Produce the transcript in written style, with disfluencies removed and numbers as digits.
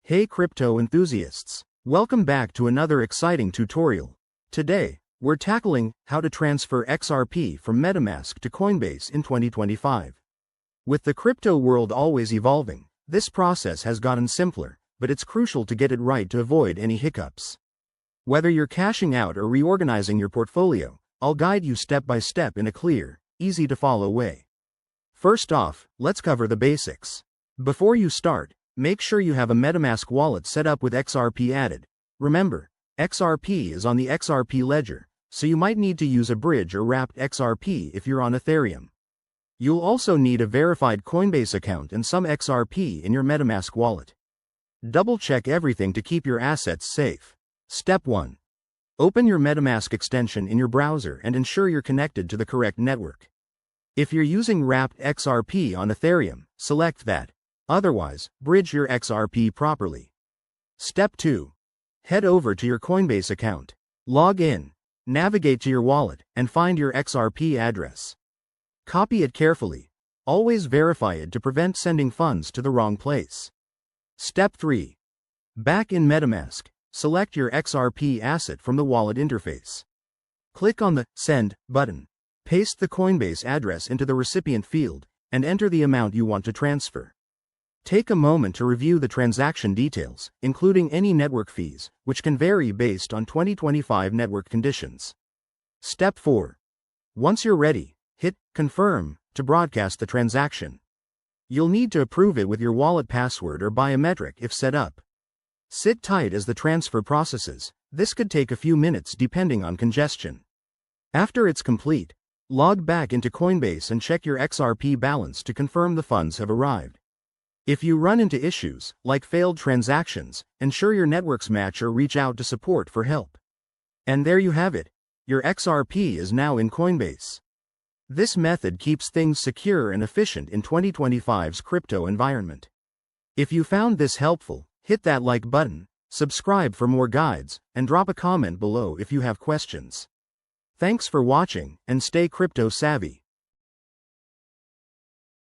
Hey crypto enthusiasts! Welcome back to another exciting tutorial. Today, we're tackling how to transfer XRP from Metamask to Coinbase in 2025. With the crypto world always evolving, this process has gotten simpler, but it's crucial to get it right to avoid any hiccups. Whether you're cashing out or reorganizing your portfolio, I'll guide you step by step in a clear, easy to follow way. First off, let's cover the basics. Before you start, make sure you have a Metamask wallet set up with XRP added. Remember, XRP is on the XRP ledger, so you might need to use a bridge or wrapped XRP if you're on Ethereum. You'll also need a verified Coinbase account and some XRP in your Metamask wallet. Double-check everything to keep your assets safe. Step 1. Open your Metamask extension in your browser and ensure you're connected to the correct network. If you're using wrapped XRP on Ethereum, select that. Otherwise, bridge your XRP properly. Step 2. Head over to your Coinbase account. Log in, navigate to your wallet, and find your XRP address. Copy it carefully. Always verify it to prevent sending funds to the wrong place. Step 3. Back in Metamask, select your XRP asset from the wallet interface. Click on the Send button. Paste the Coinbase address into the recipient field, and enter the amount you want to transfer. Take a moment to review the transaction details, including any network fees, which can vary based on 2025 network conditions. Step 4. Once you're ready, hit Confirm to broadcast the transaction. You'll need to approve it with your wallet password or biometric if set up. Sit tight as the transfer processes. This could take a few minutes depending on congestion. After it's complete, log back into Coinbase and check your XRP balance to confirm the funds have arrived. If you run into issues, like failed transactions, ensure your networks match or reach out to support for help. And there you have it. Your XRP is now in Coinbase. This method keeps things secure and efficient in 2025's crypto environment. If you found this helpful, hit that like button, subscribe for more guides, and drop a comment below if you have questions. Thanks for watching, and stay crypto savvy.